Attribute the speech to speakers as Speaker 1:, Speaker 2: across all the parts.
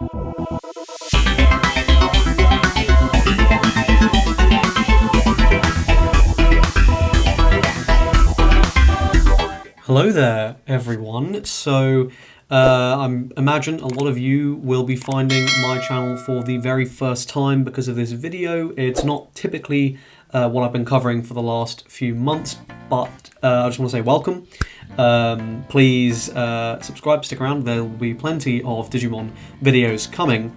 Speaker 1: Hello there, everyone. So, I imagine a lot of you will be finding my channel for the very first time because of this video. It's not typically what I've been covering for the last few months, but I just want to say welcome. Please subscribe, stick around. There will be plenty of Digimon videos coming.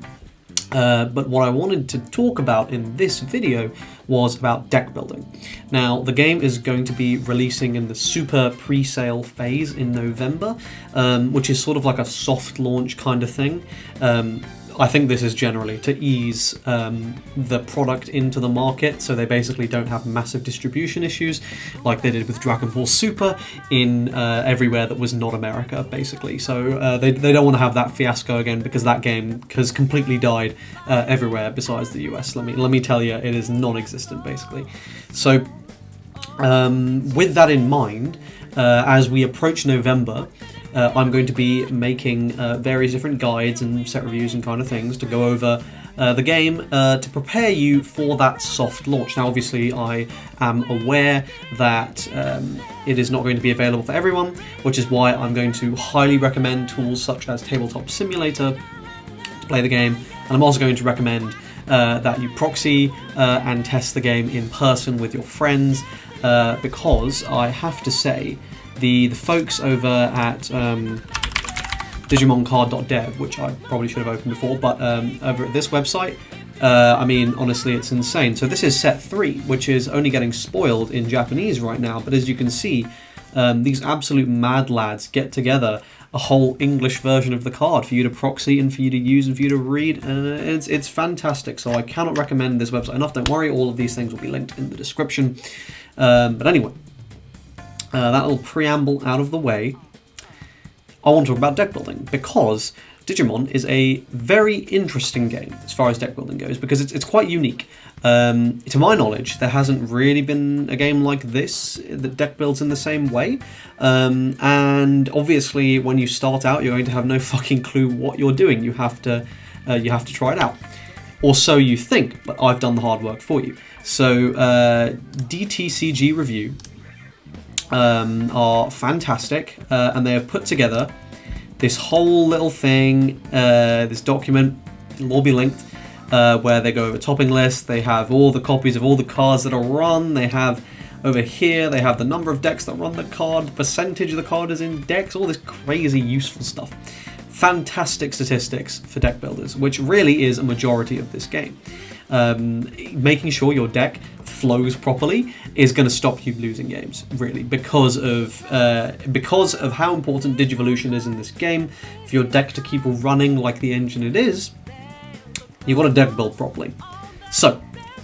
Speaker 1: But what I wanted to talk about in this video was about deck building. Now, the game is going to be releasing in the super pre-sale phase in November, which is sort of like a soft launch kind of thing. I think this is generally to ease the product into the market, so they basically don't have massive distribution issues like they did with Dragon Ball Super in everywhere that was not America, basically. So they don't want to have that fiasco again, because that game has completely died everywhere besides the US. Let me tell you, it is non-existent, basically. So with that in mind, as we approach November, I'm going to be making various different guides and set reviews and kind of things to go over the game to prepare you for that soft launch. Now, obviously, I am aware that it is not going to be available for everyone, which is why I'm going to highly recommend tools such as Tabletop Simulator to play the game, and I'm also going to recommend that you proxy and test the game in person with your friends, because I have to say, the folks over at DigimonCard.dev, which I probably should have opened before, but over at this website, I mean, honestly, it's insane. So this is set 3, which is only getting spoiled in Japanese right now, but as you can see, these absolute mad lads get together a whole English version of the card for you to proxy and for you to use and for you to read, and it's fantastic. So I cannot recommend this website enough. Don't worry, all of these things will be linked in the description. But anyway, that little preamble out of the way, I want to talk about deck building, because Digimon is a very interesting game as far as deck building goes, because it's quite unique. To my knowledge, there hasn't really been a game like this that deck builds in the same way. And obviously, when you start out, you're going to have no fucking clue what you're doing. You have to try it out, or so you think. But I've done the hard work for you. So DTCG Review are fantastic, and they have put together this whole little thing, this document, it'll all be linked, where they go over topping lists. They have all the copies of all the cards that are run. They have over here, they have the number of decks that run the card, the percentage of the card is in decks, all this crazy useful stuff. Fantastic statistics for deck builders, which really is a majority of this game. Making sure your deck flows properly is going to stop you losing games, really, because of how important Digivolution is in this game. For your deck to keep running like the engine it is, you've got to deck build properly. So,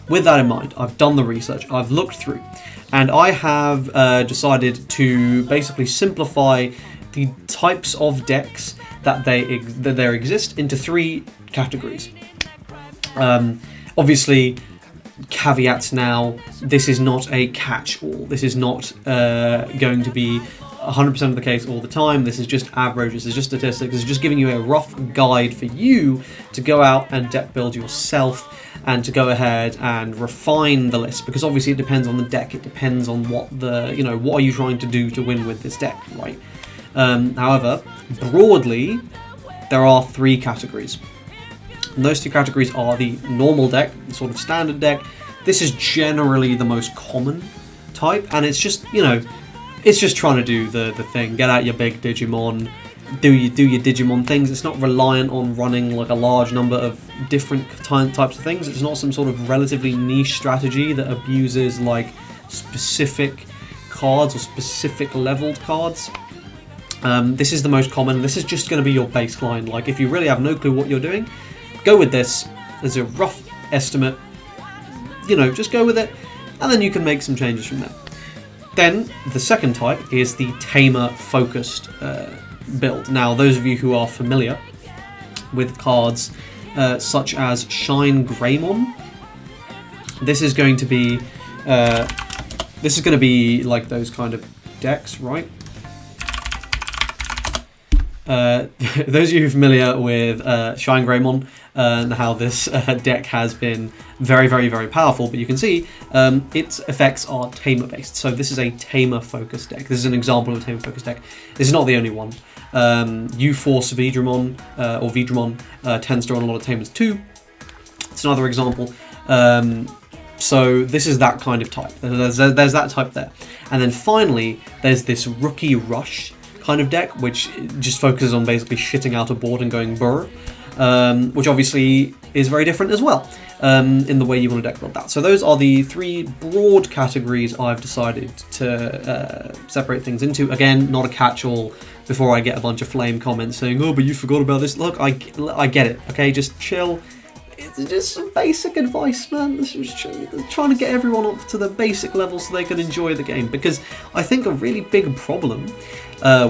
Speaker 1: with that in mind, I've done the research, I've looked through, and I have decided to basically simplify the types of decks that there exist into 3 categories. Obviously, caveats now, this is not a catch-all. This is not going to be 100% of the case all the time. This is just average, this is just statistics, this is just giving you a rough guide for you to go out and deck build yourself, and to go ahead and refine the list, because obviously it depends on the deck, it depends on what are you trying to do to win with this deck, right? However, broadly, there are 3 categories. And those 2 categories are the normal deck, the sort of standard deck. This is generally the most common type, and it's just, it's just trying to do the thing. Get out your big Digimon, do your Digimon things. It's not reliant on running like a large number of different types of things. It's not some sort of relatively niche strategy that abuses like specific cards or specific leveled cards. This is the most common. This is just going to be your baseline. Like, if you really have no clue what you're doing, go with this as a rough estimate. Just go with it, and then you can make some changes from there. Then the second type is the Tamer focused build. Now, those of you who are familiar with cards such as Shine Greymon, this is going to be like those kind of decks, right? those of you familiar with Shine Greymon and how this deck has been very, very, very powerful, but you can see its effects are Tamer based. So this is a Tamer focused deck. This is an example of a Tamer focused deck. This is not the only one. U-Force Vidramon or Vidramon tends to run a lot of Tamers too. It's another example. So this is that kind of type. There's that type there. And then finally, there's this Rookie Rush kind of deck, which just focuses on basically shitting out a board and going brr, which obviously is very different as well in the way you want to deck build that. So those are the three broad categories I've decided to separate things into. Again, not a catch-all before I get a bunch of flame comments saying, oh, but you forgot about this. Look, I get it, okay? Just chill. It's just some basic advice, man. This is trying to get everyone up to the basic level so they can enjoy the game. Because I think a really big problem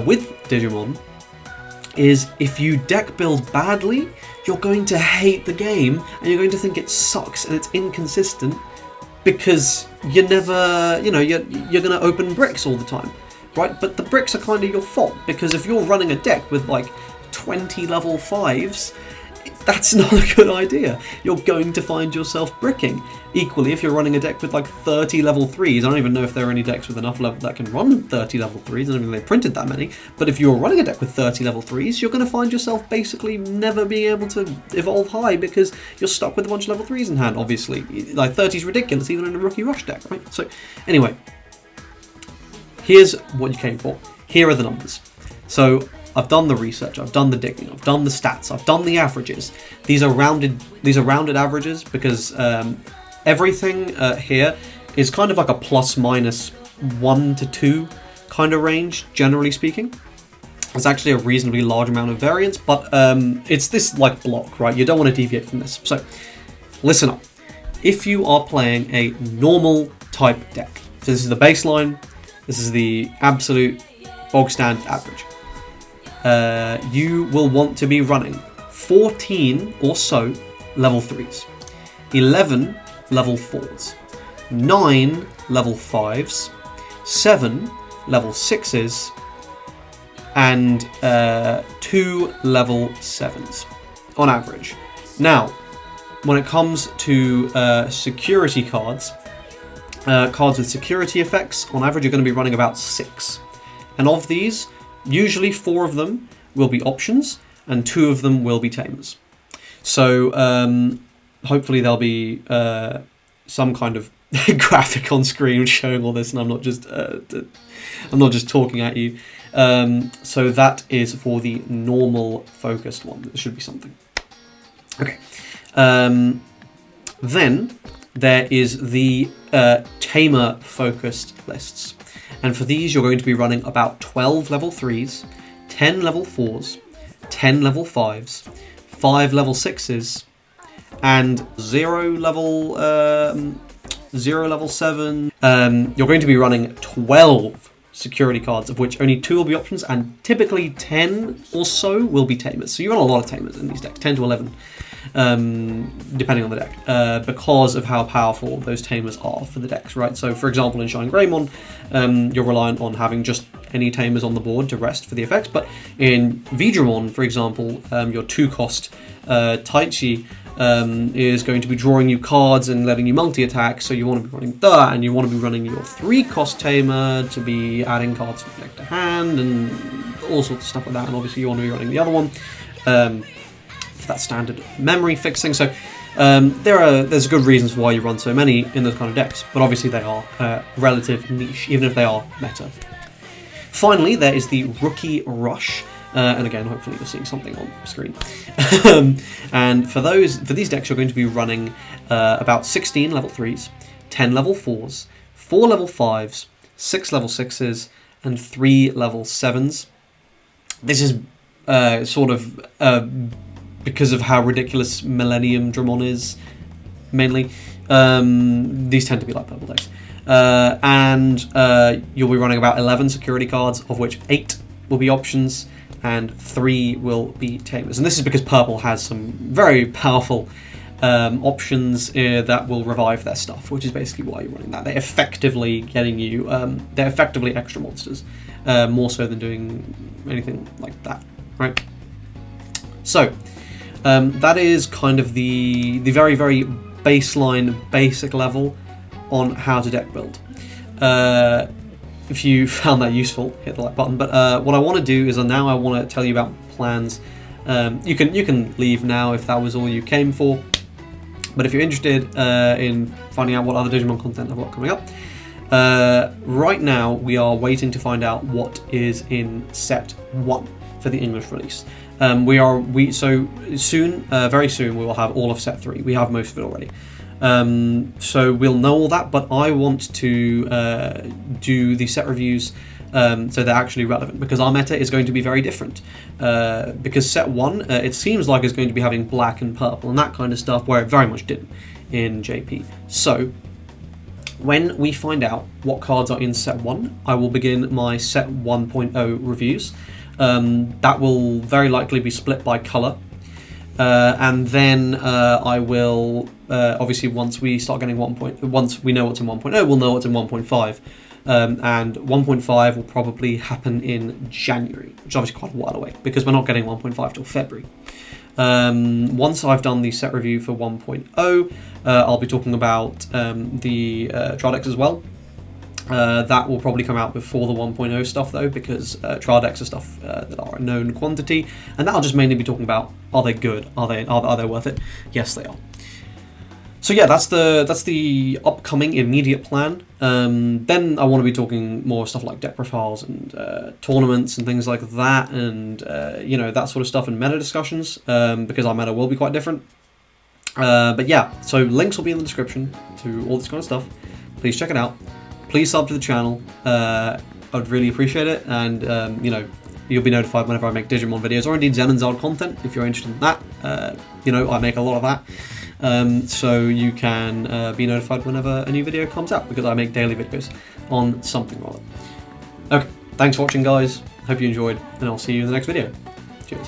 Speaker 1: with Digimon is if you deck build badly, you're going to hate the game and you're going to think it sucks and it's inconsistent because you're never, you're going to open bricks all the time, right? But the bricks are kind of your fault because if you're running a deck with like 20 level 5s, that's not a good idea. You're going to find yourself bricking. Equally, if you're running a deck with like 30 level 3s, I don't even know if there are any decks with enough level that can run 30 level 3s, I don't even think they printed that many, but if you're running a deck with 30 level 3s, you're going to find yourself basically never being able to evolve high because you're stuck with a bunch of level 3s in hand, obviously. Like 30 is ridiculous, even in a Rookie Rush deck, right? So, anyway, here's what you came for. Here are the numbers. So, I've done the research, I've done the digging, I've done the stats, I've done the averages. These are rounded averages because everything here is kind of like a plus minus 1 to 2 kind of range, generally speaking. There's actually a reasonably large amount of variance, but it's this like block, right? You don't want to deviate from this. So, listen up. If you are playing a normal type deck, so this is the baseline, this is the absolute bog standard average. You will want to be running 14 or so level 3s, 11 level 4s, 9 level 5s, 7 level 6s, and 2 level 7s on average. Now, when it comes to security cards, cards with security effects, on average you're going to be running about 6. And of these, usually 4 of them will be options and 2 of them will be tamers. So hopefully there'll be some kind of graphic on screen showing all this, and I'm not just talking at you. So that is for the normal focused one. There should be something. Okay. Then there is the tamer focused lists. And for these, you're going to be running about 12 level 3s, 10 level 4s, 10 level 5s, 5 level 6s, and 0 level 7. You're going to be running 12 security cards, of which only 2 will be options, and typically 10 or so will be tamers. So you run a lot of tamers in these decks, 10 to 11. Depending on the deck, because of how powerful those tamers are for the decks, right? So, for example, in Shine Greymon, you're reliant on having just any tamers on the board to rest for the effects, but in Vidramon, for example, your 2-cost Taichi is going to be drawing you cards and letting you multi-attack, so you want to be running that, and you want to be running your 3-cost tamer to be adding cards from deck to hand, and all sorts of stuff like that, and obviously you want to be running the other one. That standard memory fixing. So there's good reasons why you run so many in those kind of decks, but obviously they are relative niche, even if they are meta. Finally, there is the Rookie Rush, and again, hopefully you're seeing something on screen. And for these decks, you're going to be running about 16 level 3s, 10 level 4s, 4 level 5s, 6 level 6s, and 3 level 7s. This is sort of because of how ridiculous Millennium Dramon is, mainly. These tend to be like purple decks. And you'll be running about 11 security cards, of which 8 will be options, and 3 will be tamers. And this is because purple has some very powerful options that will revive their stuff, which is basically why you're running that. They're effectively getting you, they're effectively extra monsters, more so than doing anything like that. right? So that is kind of the very, very baseline, basic level on how to deck build. If you found that useful, hit the like button. But what I want to do is now I want to tell you about plans. You can leave now if that was all you came for. But if you're interested in finding out what other Digimon content I've got coming up, right now we are waiting to find out what is in set 1 for the English release. So soon, very soon, we will have all of set 3. We have most of it already. So we'll know all that, but I want to do the set reviews so they're actually relevant, because our meta is going to be very different. Because set 1, it seems like it's going to be having black and purple and that kind of stuff, where it very much didn't in JP. So when we find out what cards are in set 1, I will begin my set 1.0 reviews. That will very likely be split by colour. And then I will obviously once we start getting once we know what's in 1.0, we'll know what's in 1.5, and 1.5 will probably happen in January, which is obviously quite a while away because we're not getting 1.5 till February. Once I've done the set review for 1.0, I'll be talking about the trial decks as well. That will probably come out before the 1.0 stuff though, because trial decks are stuff that are a known quantity, and that'll just mainly be talking about, are they good? Are they worth it? Yes, they are. So yeah, that's the upcoming immediate plan. Then I want to be talking more stuff like deck profiles and tournaments and things like that, and you know, that sort of stuff, and meta discussions, because our meta will be quite different. But yeah, so links will be in the description to all this kind of stuff. Please check it out. Please sub to the channel. I would really appreciate it, and you know, you'll be notified whenever I make Digimon videos, or indeed Zen and Zard content if you're interested in that. You know, I make a lot of that, so you can be notified whenever a new video comes out, because I make daily videos on something or other. Okay, thanks for watching, guys. Hope you enjoyed, and I'll see you in the next video. Cheers.